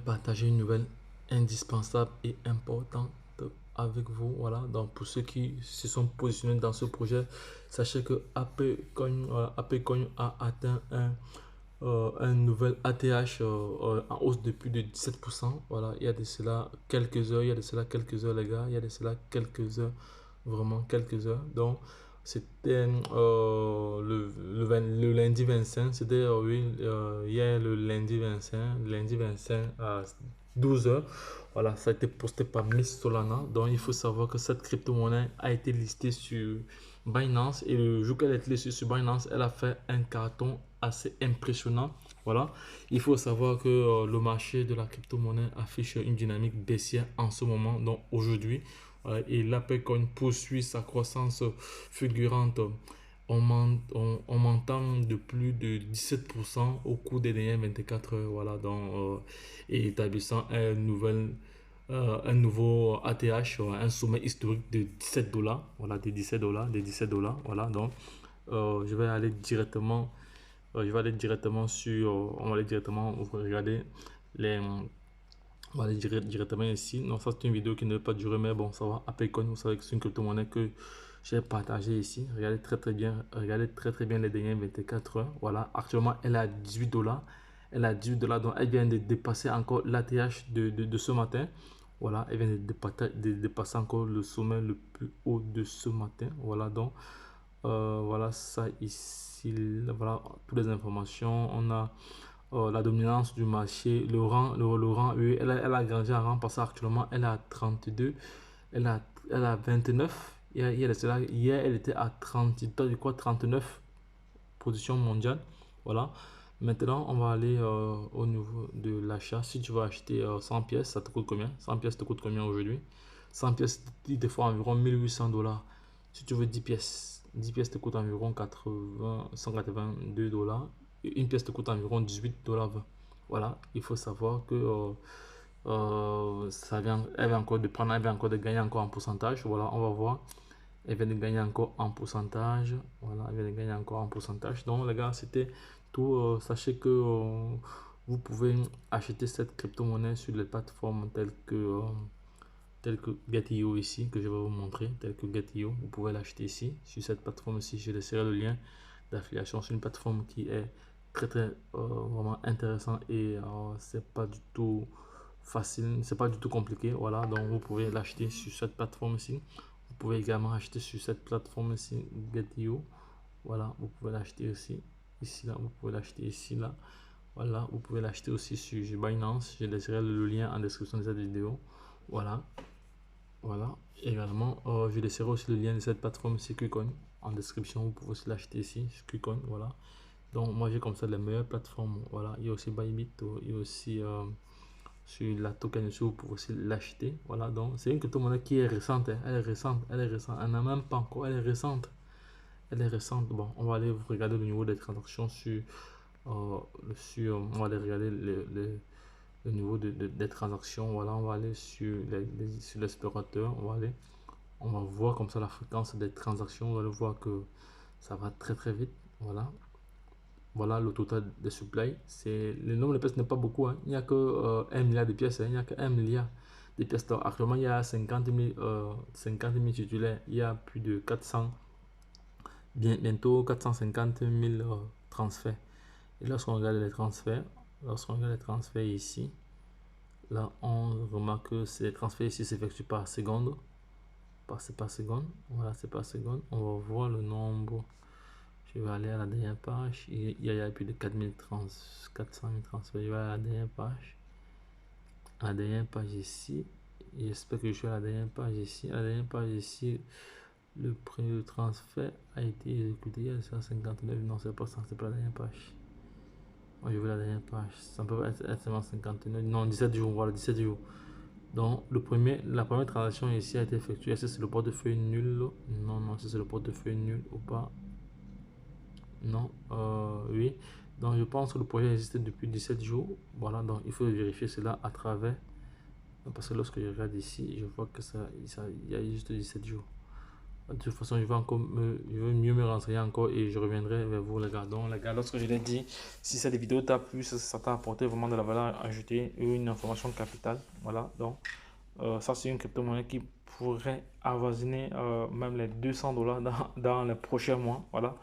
Partager une nouvelle indispensable et importante avec vous. Voilà, donc pour ceux qui se sont positionnés dans ce projet, sachez que APCoin a atteint un nouvel ATH en hausse de plus de 17%. Voilà, il y a de cela quelques heures, il y a de cela quelques heures, les gars, il y a de cela quelques heures, vraiment quelques heures. Donc, c'était le lundi 25, c'était oui, hier le lundi 25 à 12 heures. Voilà, ça a été posté par Miss Solana. Donc, il faut savoir que cette crypto-monnaie a été listée sur Binance et le jour qu'elle est listée sur Binance, elle a fait un carton assez impressionnant. Voilà, il faut savoir que le marché de la crypto-monnaie affiche une dynamique baissière en ce moment, donc aujourd'hui. Et l'Apecoin poursuit sa croissance fulgurante en montant de plus de 17% au cours des dernières 24 heures. Voilà, donc, et établissant un nouveau ATH, un sommet historique de 17 dollars. Voilà, des 17 dollars, des 17 dollars. Voilà, donc je vais aller directement, sur, on va aller directement regarder les, on va aller directement ici. Non, ça c'est une vidéo qui ne va pas durer, mais bon, ça va. Apple vous savez que c'est une crypto-monnaie que j'ai partagée ici. Regardez très très bien les dernières 24 heures. Voilà, actuellement elle est à 18 dollars. Elle est à 18 dollars, donc elle vient de dépasser encore l'ATH de ce matin. Voilà, elle vient de dépasser encore le sommet le plus haut de ce matin. Voilà, donc voilà ça ici. Voilà, toutes les informations. On a la dominance du marché, le rang, oui, elle a grandi en rang parce qu'actuellement elle est à 32, elle a 29. Hier, elle était à 30, je crois 39 position mondiale. Voilà. Maintenant, on va aller au niveau de l'achat. Si tu veux acheter 100 pièces, ça te coûte combien? 100 pièces te coûte combien aujourd'hui? 100 pièces, des fois environ 1800 dollars. Si tu veux 10 pièces te coûte environ 182 dollars. Une pièce te coûte environ 18 dollars. Voilà, il faut savoir que elle vient encore de prendre, elle vient encore de gagner encore en pourcentage. Voilà, on va voir. Elle vient de gagner encore en pourcentage. Voilà, elle vient de gagner encore en pourcentage. Donc, les gars, c'était tout. Sachez que vous pouvez acheter cette crypto-monnaie sur les plateformes telles que Get.io ici, que je vais vous montrer, telles que Get.io. Vous pouvez l'acheter ici, sur cette plateforme ici. Je laisserai le lien d'affiliation sur une plateforme qui est très, très vraiment intéressant et c'est pas du tout facile, c'est pas du tout compliqué. Voilà, donc vous pouvez l'acheter sur cette plateforme ici. Vous pouvez également acheter sur cette plateforme ici, Get.io. Voilà, vous pouvez l'acheter aussi ici, là. Vous pouvez l'acheter ici, là. Voilà, vous pouvez l'acheter aussi sur Binance. Je laisserai le lien en description de cette vidéo. Voilà, voilà. Également, je laisserai aussi le lien de cette plateforme ici, KuCoin, en description. Vous pouvez aussi l'acheter ici, sur KuCoin. Voilà. Donc, moi, j'ai comme ça les meilleures plateformes. Voilà, il y a aussi Bybit, il y a aussi sur la token vous pouvez aussi l'acheter. Voilà, donc c'est une crypto-monnaie qui est récente, hein. Elle est récente, elle est récente, elle n'a même pas encore, elle est récente, elle est récente. Bon, on va aller regarder le niveau des transactions on va aller regarder le niveau des transactions. Voilà, on va aller sur l'explorateur, on va voir comme ça la fréquence des transactions. On va voir que ça va très très vite. Voilà, voilà le total de supply. C'est le nombre de pièces n'est pas beaucoup, hein. Il n'y a que 1 milliard de pièces, hein. Il n'y a que 1 milliard de pièces. Donc, actuellement, il y a 50 000 titulaires. Il y a plus de 400, bientôt 450 000 transferts. Et lorsqu'on regarde les transferts ici, là, on remarque que ces transferts ici s'effectuent par seconde. Par seconde. Voilà, c'est par seconde. On va voir le nombre. Je vais aller à la dernière page. Il y a plus de 400 000 transferts. Je vais à la dernière page. À la dernière page ici. J'espère que je suis à la dernière page ici. À la dernière page ici, le premier transfert a été exécuté. Il y a 159. Non, c'est pas ça. C'est pas la dernière page. Moi, je veux la dernière page. Ça peut être seulement 59. Non, 17 jours. Voilà, 17 jours. Donc, la première transaction ici a été effectuée. Est-ce que c'est le portefeuille nul? Non, non, c'est le portefeuille nul ou pas? Non, oui. Donc, je pense que le projet existe depuis 17 jours. Voilà, donc il faut vérifier cela à travers. Parce que lorsque je regarde ici, je vois que il y a juste 17 jours. De toute façon, je vais mieux me renseigner encore et je reviendrai vers vous, les gars. Donc, les gars, lorsque je l'ai dit, si cette vidéo t'a plu, ça t'a apporté vraiment de la valeur ajoutée et une information capitale. Voilà, donc, ça, c'est une crypto-monnaie qui pourrait avoisiner même les 200 dollars dans les prochains mois. Voilà,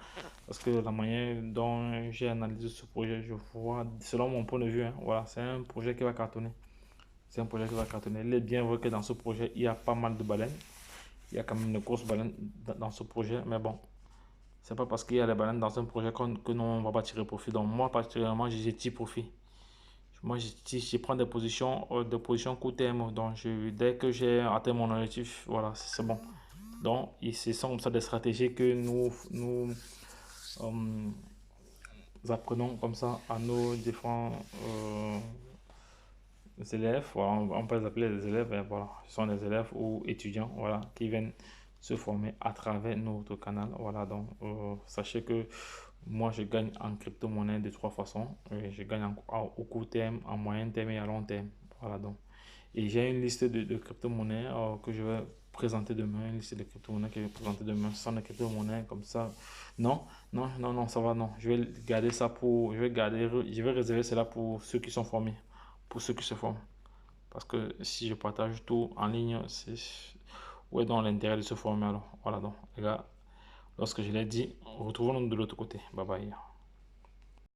parce que la manière dont j'ai analysé ce projet, je vois, selon mon point de vue, hein, voilà, c'est un projet qui va cartonner. C'est un projet qui va cartonner. Il est bien vrai que dans ce projet, il y a pas mal de baleines. Il y a quand même une grosse baleine dans ce projet, mais bon, c'est pas parce qu'il y a des baleines dans un projet que non, on va pas tirer profit. Donc, moi, particulièrement, j'ai tiré profit. Moi, je prends des positions court terme. Donc, dès que j'ai atteint mon objectif, voilà, c'est bon. Donc, ce sont comme ça des stratégies que nous apprenons comme ça à nos différents élèves. Voilà, on peut les appeler des élèves. Et voilà, ce sont des élèves ou étudiants, voilà, qui viennent se former à travers notre canal. Voilà, donc, sachez que moi, je gagne en crypto-monnaie de trois façons. Je gagne au court terme, en moyen terme et à long terme. Voilà, donc. Et j'ai une liste de crypto-monnaies que je vais présenter demain. Une liste de crypto-monnaies que je vais présenter demain. Ce sont des crypto-monnaies comme ça. Non, non, ça va, non. Je vais garder ça pour. Je vais réserver cela pour ceux qui sont formés. Pour ceux qui se forment. Parce que si je partage tout en ligne, c'est. Où est donc l'intérêt de se former alors? Voilà, donc, les gars, lorsque je l'ai dit, retrouvons-nous de l'autre côté. Bye bye.